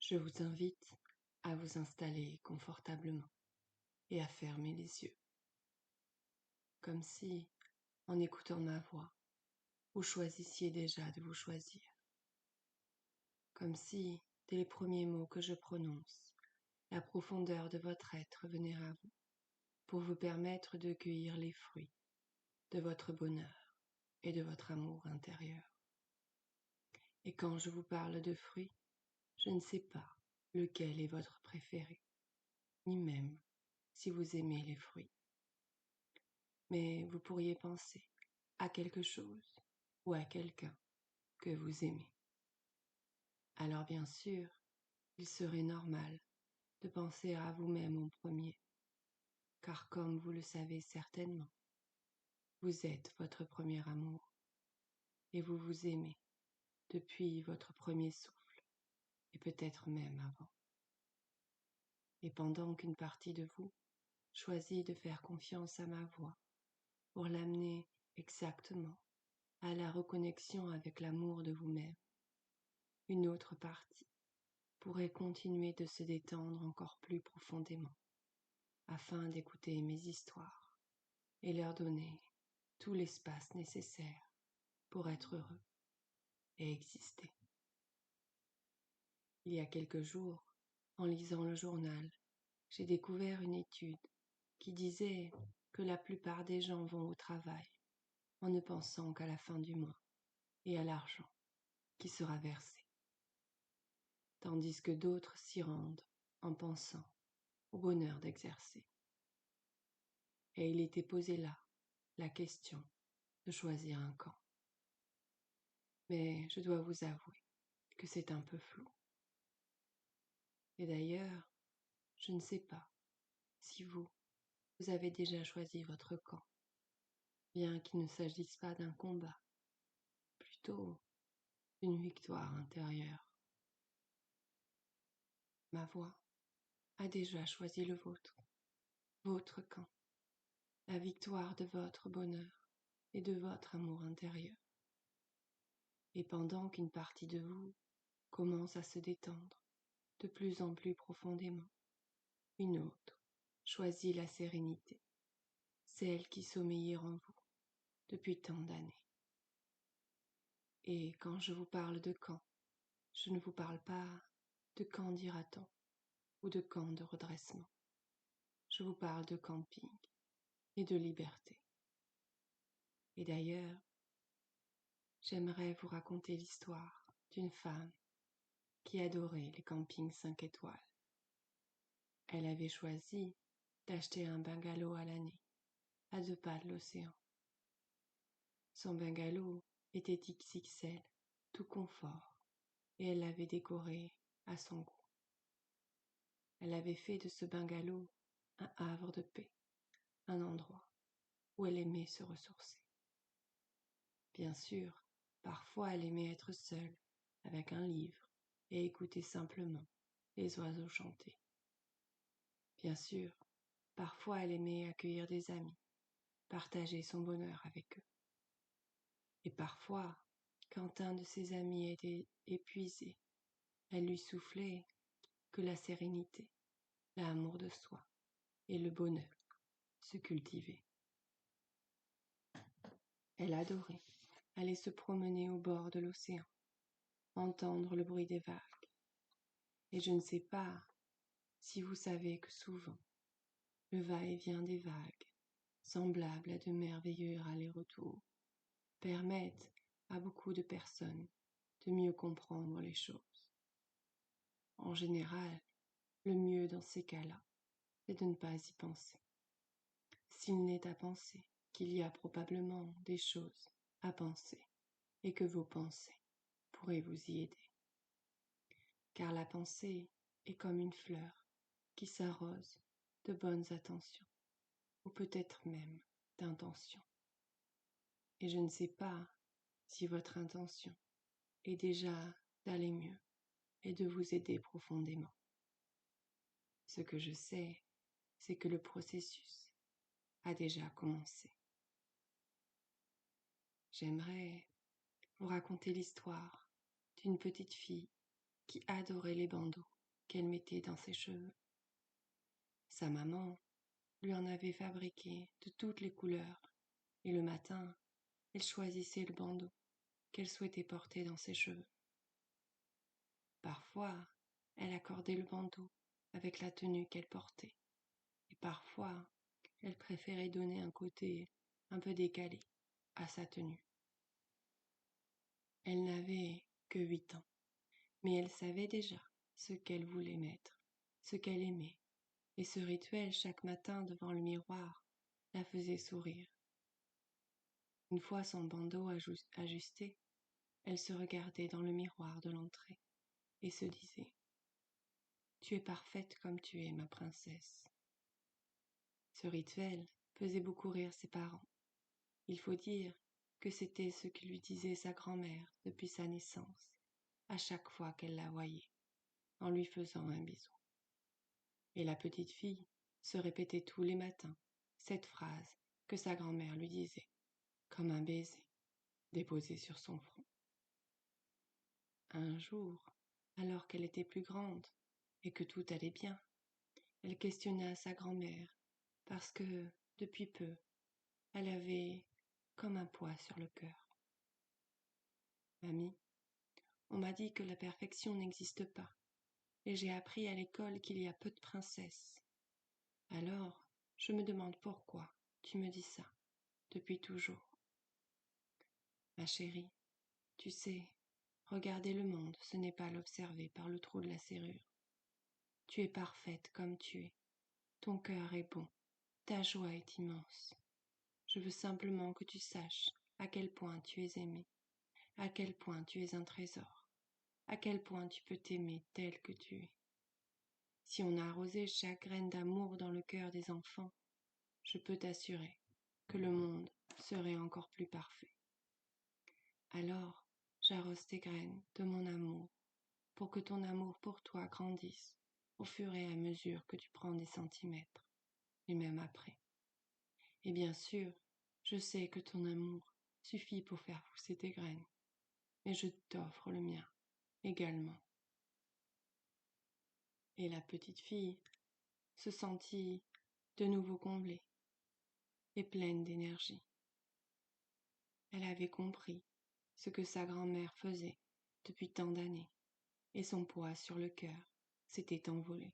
Je vous invite à vous installer confortablement et à fermer les yeux, comme si, en écoutant ma voix, vous choisissiez déjà de vous choisir, comme si, dès les premiers mots que je prononce, la profondeur de votre être venait à vous pour vous permettre de cueillir les fruits de votre bonheur et de votre amour intérieur. Et quand je vous parle de fruits, je ne sais pas lequel est votre préféré, ni même si vous aimez les fruits. Mais vous pourriez penser à quelque chose ou à quelqu'un que vous aimez. Alors bien sûr, il serait normal de penser à vous-même en premier, car comme vous le savez certainement, vous êtes votre premier amour et vous vous aimez depuis votre premier souffle et peut-être même avant. Et pendant qu'une partie de vous choisit de faire confiance à ma voix pour l'amener exactement à la reconnexion avec l'amour de vous-même, une autre partie pourrait continuer de se détendre encore plus profondément afin d'écouter mes histoires et leur donner tout l'espace nécessaire pour être heureux et exister. Il y a quelques jours, en lisant le journal, j'ai découvert une étude qui disait que la plupart des gens vont au travail en ne pensant qu'à la fin du mois et à l'argent qui sera versé, tandis que d'autres s'y rendent en pensant au bonheur d'exercer. Et il était posé là la question de choisir un camp. Mais je dois vous avouer que c'est un peu flou. Et d'ailleurs, je ne sais pas si vous avez déjà choisi votre camp, bien qu'il ne s'agisse pas d'un combat, plutôt d'une victoire intérieure. Ma voix a déjà choisi le vôtre, votre camp, la victoire de votre bonheur et de votre amour intérieur. Et pendant qu'une partie de vous commence à se détendre de plus en plus profondément, une autre choisit la sérénité, celle qui sommeillait en vous depuis tant d'années. Et quand je vous parle de camp, je ne vous parle pas de camp dira-t-on ou de camp de redressement. Je vous parle de camping et de liberté. Et d'ailleurs, j'aimerais vous raconter l'histoire d'une femme qui adorait les campings 5 étoiles. Elle avait choisi d'acheter un bungalow à l'année, à 2 pas de l'océan. Son bungalow était XXL, tout confort, et elle l'avait décoré à son goût. Elle avait fait de ce bungalow un havre de paix, un endroit où elle aimait se ressourcer. Bien sûr, parfois elle aimait être seule, avec un livre, et écouter simplement les oiseaux chanter. Bien sûr, parfois elle aimait accueillir des amis, partager son bonheur avec eux. Et parfois, quand un de ses amis était épuisé, elle lui soufflait que la sérénité, l'amour de soi et le bonheur se cultivaient. Elle adorait aller se promener au bord de l'océan, entendre le bruit des vagues. Et je ne sais pas si vous savez que souvent, le va-et-vient des vagues, semblable à de merveilleux allers-retours, permettent à beaucoup de personnes de mieux comprendre les choses. En général, le mieux dans ces cas-là, c'est de ne pas y penser. S'il n'est à penser qu'il y a probablement des choses à penser et que vos pensées pourraient vous y aider. Car la pensée est comme une fleur qui s'arrose de bonnes attentions, ou peut-être même d'intentions. Et je ne sais pas si votre intention est déjà d'aller mieux et de vous aider profondément. Ce que je sais, c'est que le processus a déjà commencé. J'aimerais vous raconter l'histoire d'une petite fille qui adorait les bandeaux qu'elle mettait dans ses cheveux. Sa maman lui en avait fabriqué de toutes les couleurs, et le matin, elle choisissait le bandeau qu'elle souhaitait porter dans ses cheveux. Parfois, elle accordait le bandeau avec la tenue qu'elle portait, et parfois, elle préférait donner un côté un peu décalé à sa tenue. Elle n'avait que 8 ans, mais elle savait déjà ce qu'elle voulait mettre, ce qu'elle aimait, et ce rituel chaque matin devant le miroir la faisait sourire. Une fois son bandeau ajusté, elle se regardait dans le miroir de l'entrée et se disait : « Tu es parfaite comme tu es, ma princesse. » Ce rituel faisait beaucoup rire ses parents. Il faut dire que c'était ce que lui disait sa grand-mère depuis sa naissance, à chaque fois qu'elle la voyait, en lui faisant un bisou. Et la petite fille se répétait tous les matins cette phrase que sa grand-mère lui disait, comme un baiser déposé sur son front. Un jour, alors qu'elle était plus grande et que tout allait bien, elle questionna sa grand-mère parce que, depuis peu, elle avait comme un poids sur le cœur. « Mamie, on m'a dit que la perfection n'existe pas, et j'ai appris à l'école qu'il y a peu de princesses. Alors, je me demande pourquoi tu me dis ça, depuis toujours. » « Ma chérie, tu sais, regarder le monde, ce n'est pas l'observer par le trou de la serrure. Tu es parfaite comme tu es. Ton cœur est bon. Ta joie est immense. Je veux simplement que tu saches à quel point tu es aimée, à quel point tu es un trésor, à quel point tu peux t'aimer tel que tu es. Si on arrosait chaque graine d'amour dans le cœur des enfants, je peux t'assurer que le monde serait encore plus parfait. Alors, j'arrose tes graines de mon amour pour que ton amour pour toi grandisse au fur et à mesure que tu prends des centimètres, et même après. Et bien sûr, je sais que ton amour suffit pour faire pousser tes graines, mais je t'offre le mien également. » Et la petite fille se sentit de nouveau comblée et pleine d'énergie. Elle avait compris ce que sa grand-mère faisait depuis tant d'années, et son poids sur le cœur s'était envolé.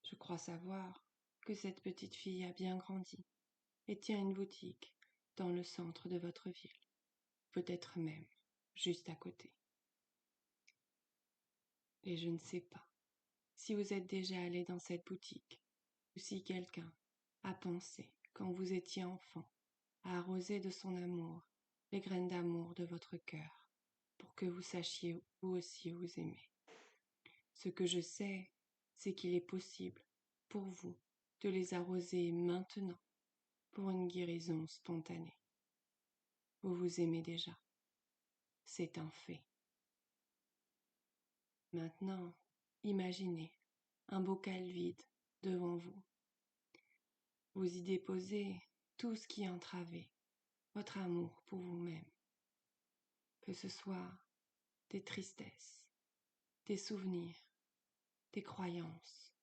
Je crois savoir que cette petite fille a bien grandi et tient une boutique dans le centre de votre ville, peut-être même juste à côté. Et je ne sais pas si vous êtes déjà allé dans cette boutique ou si quelqu'un a pensé, quand vous étiez enfant, à arroser de son amour les graines d'amour de votre cœur pour que vous sachiez vous aussi vous aimer. Ce que je sais, c'est qu'il est possible pour vous de les arroser maintenant pour une guérison spontanée. Vous vous aimez déjà. C'est un fait. Maintenant, imaginez un bocal vide devant vous. Vous y déposez tout ce qui entravait votre amour pour vous-même, que ce soit des tristesses, des souvenirs, des croyances.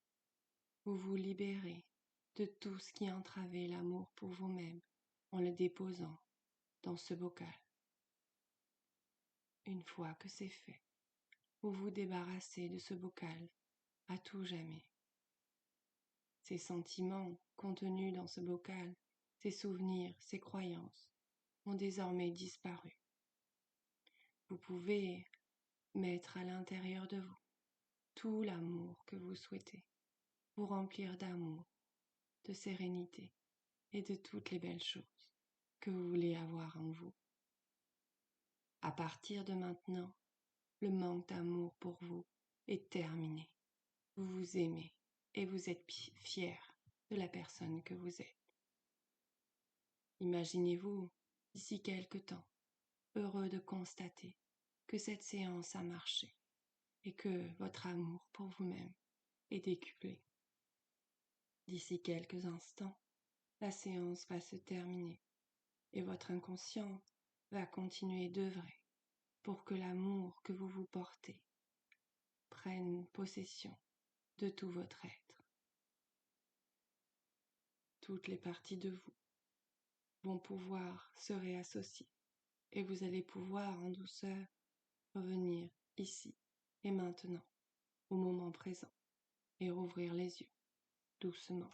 Vous vous libérez de tout ce qui entravait l'amour pour vous-même en le déposant dans ce bocal. Une fois que c'est fait, vous vous débarrassez de ce bocal à tout jamais. Ces sentiments contenus dans ce bocal, ces souvenirs, ces croyances ont désormais disparu. Vous pouvez mettre à l'intérieur de vous tout l'amour que vous souhaitez, vous remplir d'amour, de sérénité et de toutes les belles choses que vous voulez avoir en vous. À partir de maintenant, le manque d'amour pour vous est terminé. Vous vous aimez et vous êtes fier de la personne que vous êtes. Imaginez-vous, d'ici quelque temps, heureux de constater que cette séance a marché et que votre amour pour vous-même est décuplé. D'ici quelques instants, la séance va se terminer et votre inconscient va continuer d'œuvrer pour que l'amour que vous vous portez prenne possession de tout votre être. Toutes les parties de vous vont pouvoir se réassocier et vous allez pouvoir en douceur revenir ici et maintenant, au moment présent, et rouvrir les yeux doucement.